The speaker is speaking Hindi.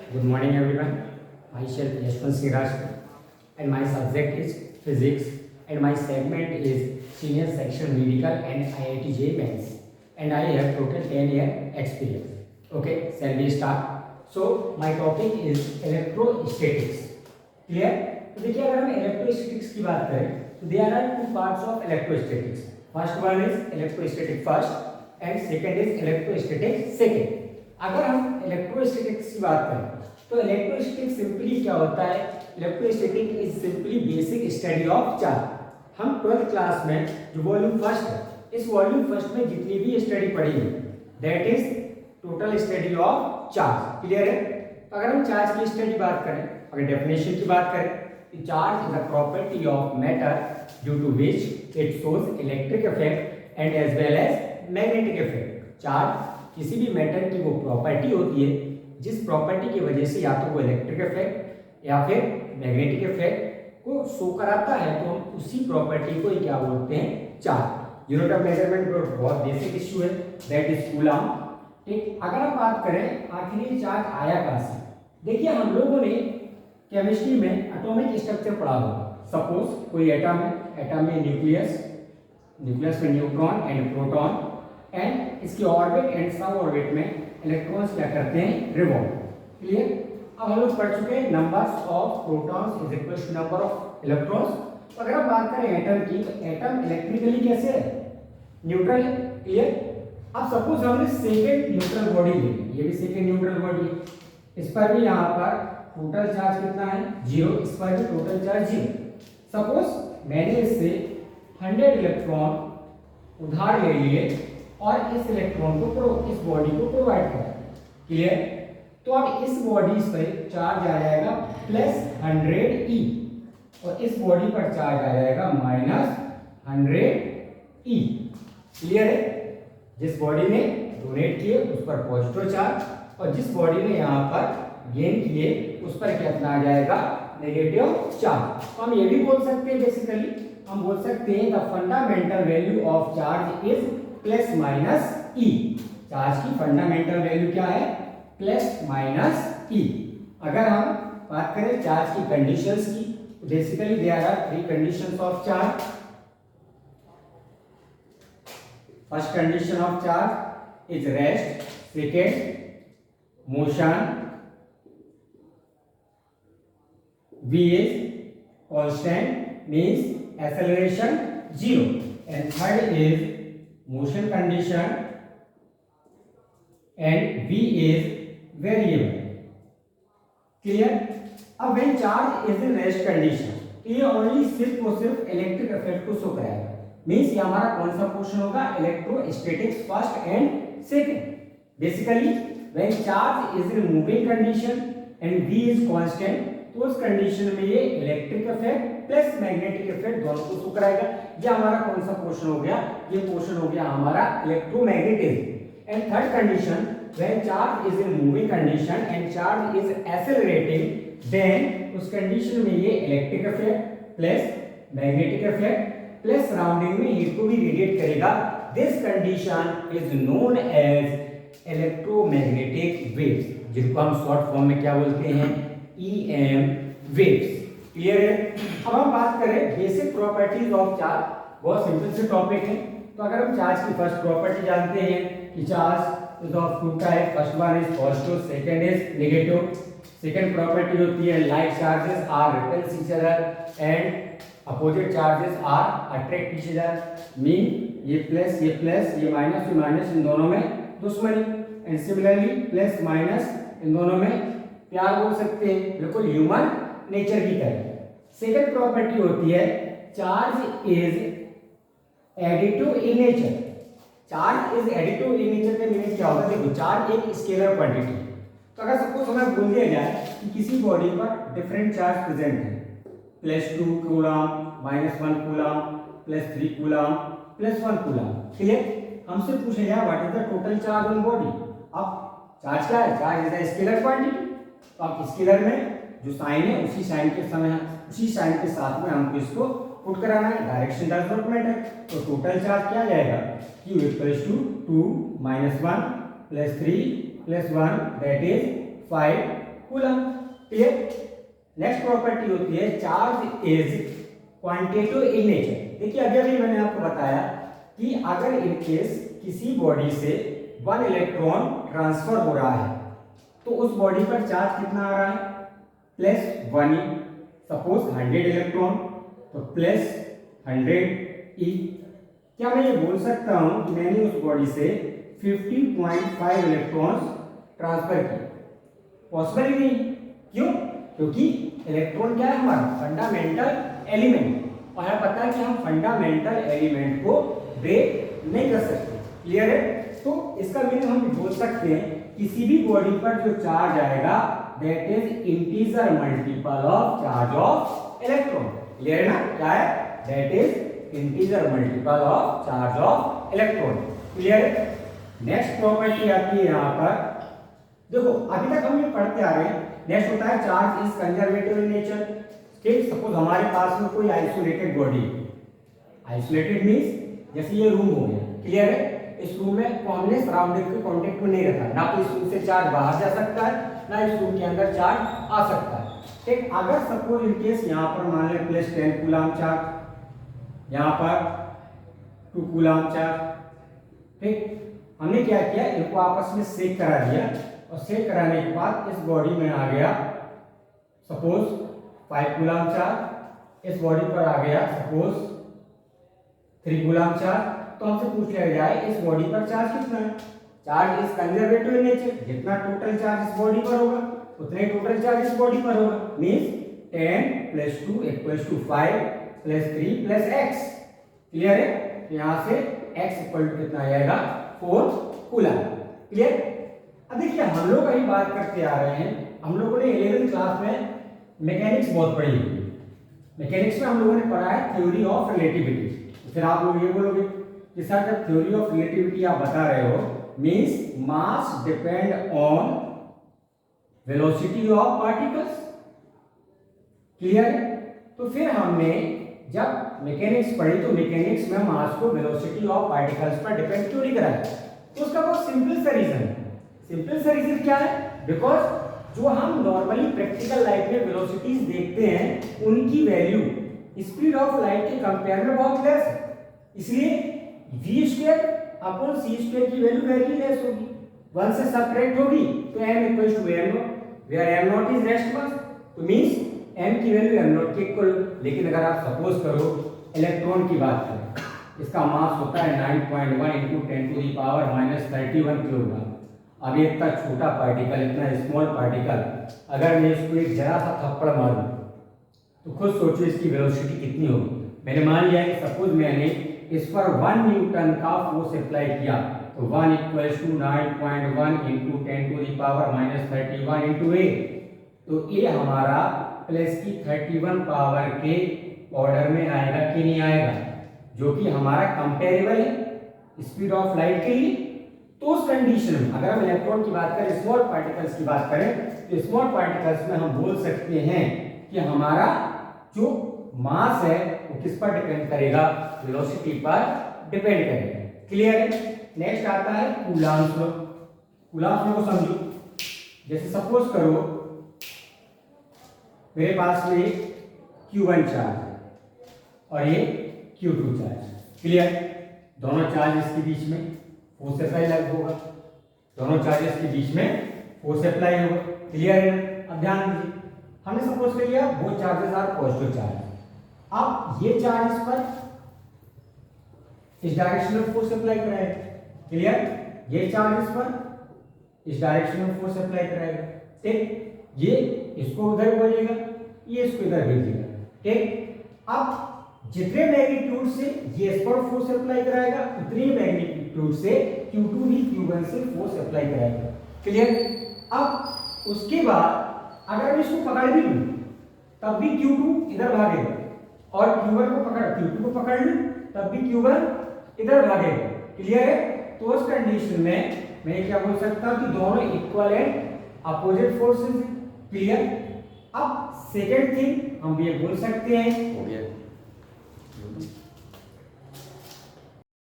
Good morning, everyone. Myself Yashwant Siraj, and my subject is physics, and my segment is senior section medical and IIT JEE Mains, and I have total 10-year experience. Okay, shall we start? So my topic is electrostatics. Clear? तो देखिए अगर हम electrostatics की बात करें तो there are two parts of electrostatics. First one is electrostatic first and second is electrostatic second. अगर हम इलेक्ट्रोस्टैटिक्स की बात करें तो इलेक्ट्रोस्टैटिक सिंपली क्या होता है? Electrostatic is simply basic study of charge. हम 12th क्लास में जो वॉल्यूम फर्स्ट है, इस वॉल्यूम फर्स्ट में जितनी भी स्टडी पढ़ी है that is total study of charge. Clear है? तो अगर हम चार्ज की स्टडी बात करें, अगर डेफिनेशन की बात करें, charge is a property of matter due to which it shows electric effect and as well as magnetic effect. Charge किसी भी मैटर की वो प्रॉपर्टी होती है जिस प्रॉपर्टी की वजह से या तो वो इलेक्ट्रिक इफेक्ट या फिर मैग्नेटिक इफेक्ट को शो कराता है, तो हम उसी प्रॉपर्टी को क्या बोलते हैं? चार्ज। यूनिट ऑफ मेजरमेंट बहुत बेसिक इश्यू है, दैट इज कूलम। ठीक, अगर हम बात करें आखिर ये चार्ज आया कहां से? देखिए हम लोगों ने केमिस्ट्री में एटॉमिक स्ट्रक्चर पढ़ा होगा। सपोज कोई एटम है, एटम में न्यूक्लियस में न्यूट्रॉन एंड प्रोटॉन, एंड इसकी ऑर्बिट एंड सब ऑर्बिट में इलेक्ट्रॉन्स क्या करते हैं? रिवॉल्व। क्लियर? अब हम लोग पढ़ चुके हैं numbers of protons is equal to number of electrons. तो अगर हम बात करें एटम की, तो एटम इलेक्ट्रिकली कैसे है? न्यूट्रल है। क्लियर? अब सपोज हमने सेकेंड न्यूट्रल बॉडी ली, ये भी सेकेंड न्यूट्रल बॉडी है, इस पर भी यहाँ पर टोटल चार्ज कितना है? 0। इस पर भी टोटल चार्ज 0। सपोज मैंने इससे 100 इलेक्ट्रॉन उधार ले लिए और इस इलेक्ट्रॉन को इस बॉडी को प्रोवाइड करा। क्लियर? तो अब इस बॉडी पर चार्ज आ जाएगा +100 E और इस बॉडी पर चार्ज आ जाएगा -100 E। क्लियर है? जिस बॉडी ने डोनेट किए उस पर पॉजिटिव चार्ज और जिस बॉडी ने यहाँ पर गेन किए उस पर कितना आ जाएगा? Negative charge. तो हम ये भी बोल सकते हैं, बेसिकली हम बोल सकते हैं the fundamental value of charge is +-E। Charge की फंडामेंटल वैल्यू क्या है? +-E। अगर हम बात करें चार्ज की कंडीशंस की, basically there are 3 conditions of charge. First condition of charge is rest, second motion, V is constant means acceleration 0, and third is motion condition and V is variable. Clear? अब when charge is in rest condition, ये ओनली सिर्फ और सिर्फ इलेक्ट्रिक इफेक्ट को शो कराएगा। मींस ये हमारा कौन सा पोर्शन होगा? Electrostatics first and second. Basically when charge is in moving condition and V is constant, तो उस कंडीशन में ये electric effect plus magnetic effect दोनों को शो कराएगा। ये हमारा कौन सा पोर्शन हो गया? ये पोर्शन हो गया हमारा electromagnetism. And third condition when charge is in moving condition and charge is accelerating, then उस कंडीशन में ये electric effect plus magnetic effect plus surrounding में हीट को भी रेडिएट करेगा। This condition is known as electromagnetic waves, जिनको हम शॉर्ट फॉर्म में क्या बोलते हैं? EM waves। क्लियर है? अब हम बात करें बेसिक प्रॉपर्टीज ऑफ चार्ज, बहुत सिंपल से टॉपिक है। तो अगर हम चार्ज की फर्स्ट प्रॉपर्टी जानते हैं कि charge is of two type, first one is positive, second is negative. Second property होती है like charges are repulse each other and opposite charges are attract each other. Mean ये प्लस ये माइनस इन दोनों में दुश्मनी, एंड सिमिलरली प्लस माइनस इन दोनों में प्यार बोल सकते हैं, बिल्कुल ह्यूमन नेचर की तरह। सेकंड प्रॉपर्टी होती है charge is additive in nature. Charge is additive in nature का मीनिंग क्या होगा? देखो चार्ज एक स्केलर क्वांटिटी है। तो अगर सपोज हमें बोल दिया जाए कि किसी बॉडी पर डिफरेंट चार्ज प्रेजेंट है, +2 coulomb, -1 coulomb, +3 coulomb, +1 coulomb. Clear? हमसे पूछा जाए what is the total charge on body. अब चार्ज क्या है? Charge is a scalar quantity. तो आप स्केलर में जो साइन है उसी साइन के साथ में हमको इसको पुट कराना है, डायरेक्शन डज नॉट मैटर। तो टोटल चार्ज क्या आ जाएगा? Q = 2 - 1 + 3 + 1 that is 5 coulomb. Clear. Next property होती है charge is quantitative in nature. देखिए अभी मैंने आपको बताया कि अगर इन केस किसी बॉडी से 1 इलेक्ट्रॉन ट्रांसफर हो रहा है तो उस बॉडी पर चार्ज कितना आ रहा है, +1 ई। सपोज 100 इलेक्ट्रॉन तो +100 ई। क्या मैं ये बोल सकता हूं कि मैंने उस बॉडी से 50.5 इलेक्ट्रॉन्स ट्रांसफर किए? पॉसिबल ही नहीं। क्यों? क्योंकि इलेक्ट्रॉन क्या है हमारा फंडामेंटल एलिमेंट, और हमें पता है कि हम फंडामेंटल एलिमेंट को ब्रेक नहीं कर सकते। क्लियर है? तो इसका मीनिंग हम बोल सकते हैं किसी भी बॉडी पर जो चार्ज आएगा that is integer multiple of charge of electron. Clear है ना? क्या है? That is integer multiple of charge of electron. Clear है? नेक्स्ट प्रॉपर्टी आती है यहाँ पर, देखो अभी तक हम ये पढ़ते आ रहे हैं। नेक्स्ट होता है charge is conservative in nature. ठीक, सपोज हमारे पास में कोई आइसोलेटेड बॉडी, आइसोलेटेड मींस जैसे ये रूम हो गया। क्लियर है? इस रूम में को हमने सराउंडिंग के कांटेक्ट में नहीं रखा, ना तो इस रूम से चार्ज बाहर जा सकता है ना इस रूम के अंदर चार्ज आ सकता है। ठीक, अगर सपोज इन केस यहाँ पर मान लें +10 कूलम चार्ज, यहाँ पर 2 कूलम चार्ज। ठीक, हमने क्या किया, इनको आपस में सेक करा दिया और सेक कराने के बाद इस बॉडी में आ गया सपोज 5 कूलम चार्ज, इस बॉडी पर आ गया सपोज 3 कूलम चार्ज। तो हमसे पूछ लिया जाए इस बॉडी पर चार्ज कितना है? Charge is conservative in nature, जितना टोटल चार्ज इस बॉडी पर होगा उतने टोटल चार्ज इस बॉडी पर होगा। Means 10 + 2 = 5 + 3 + x। क्लियर है? यहां से x कितना आ जाएगा 4 कूलम। क्लियर? अब देखिए हम लोग अभी बात करते आ रहे हैं, हम लोगों ने 11th क्लास में मैकेनिक्स बहुत पढ़ी हुई। मैकेनिक्स में हम लोगों ने पढ़ा है थ्योरी ऑफ रिलेटिविटी। तो फिर आप लोग ये बोलोगे कि सर जब थ्योरी ऑफ रिलेटिविटी आप बता रहे हो means mass depend on velocity of particles. Clear है? तो फिर हमने जब मैकेनिक्स पढ़ी तो मैकेनिक्स में मास को वेलोसिटी ऑफ पार्टिकल्स पर डिपेंड क्यों नहीं कराया? तो उसका बहुत सिंपल सा रीजन है। सिंपल सा रीजन क्या है? बिकॉज जो हम नॉर्मली प्रैक्टिकल लाइफ में वेलोसिटीज देखते हैं उनकी वैल्यू स्पीड ऑफ लाइट के कंपेयर में बहुत लेस है, इसलिए v² अपॉन c² की वैल्यू वेरी लेस होगी, 1 से सबट्रैक्ट होगी तो m = m0, where m0 is rest mass. तो मींस m की वैल्यू m0 के इक्वल। लेकिन अगर आप सपोज करो इलेक्ट्रॉन की बात करें, इसका मास होता है 9.1 × 10⁻³ किलोग्राम। अब ये इतना छोटा पार्टिकल, इतना स्मॉल पार्टिकल, अगर मैं इसको एक जरा सा थप्पड़ मारूं तो खुद सोचो इसकी वेलोसिटी कितनी होगी। मैंने मान लिया कि सपोज मैंने इस पर 1 न्यूटन का फोर्स अप्लाई किया तो 1 = 9.1 × 10⁻³ × a। तो a हमारा प्लस की 31 पावर के ऑर्डर में आएगा कि नहीं आएगा, जो कि हमारा कंपेरेबल है स्पीड ऑफ लाइट के लिए। तो उस कंडीशन में अगर हम इलेक्ट्रॉन की बात करें, स्मॉल पार्टिकल्स की बात करें, तो स्मॉल पार्टिकल्स में हम बोल सकते हैं कि हमारा जो मास है वो किस पर डिपेंड करेगा? वेलोसिटी पर डिपेंड करेगा। क्लियर है? नेक्स्ट आता है कूलम्ब्स लॉ। कूलम्ब्स लॉ को समझो। जैसे सपोज करो मेरे पास में Q1 चार्ज है और ये Q2 चार्ज। क्लियर? दोनों चार्ज इसके बीच में फोर्स अप्लाई होगा, दोनों चार्जेस के बीच में फोर्स अप्लाई होगा। क्लियर है? अब ध्यान दीजिए, हमने सपोज कर लिया वो चार्जेस आर पॉजिटिव चार्ज। अब ये चार्ज इस पर इस डायरेक्शन में फोर्स अप्लाई कराएगा। क्लियर? ये चार्ज इस पर इस डायरेक्शन में फोर्स अप्लाई कराएगा। ठीक, ये इसको उधर भेजेगा, ये इसको इधर भेजेगा। ठीक, अब जितने मैग्नीट्यूड से ये इस पर फोर्स अप्लाई कराएगा उतनी मैग्नीट्यूड से Q2 भी Q1 से फोर्स अप्लाई कराएगा। क्लियर? अब उसके बाद अगर मैं इसको पकड़ भी लूं तब भी Q2 इधर भागेगा और Q2 को पकड़ लूं तब भी Q1 इधर भागेगा। क्लियर है? तो उस कंडीशन में मैं क्या बोल सकता हूं कि दोनों इक्वल एंड अपोजिट फोर्सेस हैं। क्लियर? अब सेकेंड थिंग हम ये बोल सकते हैं, हो गया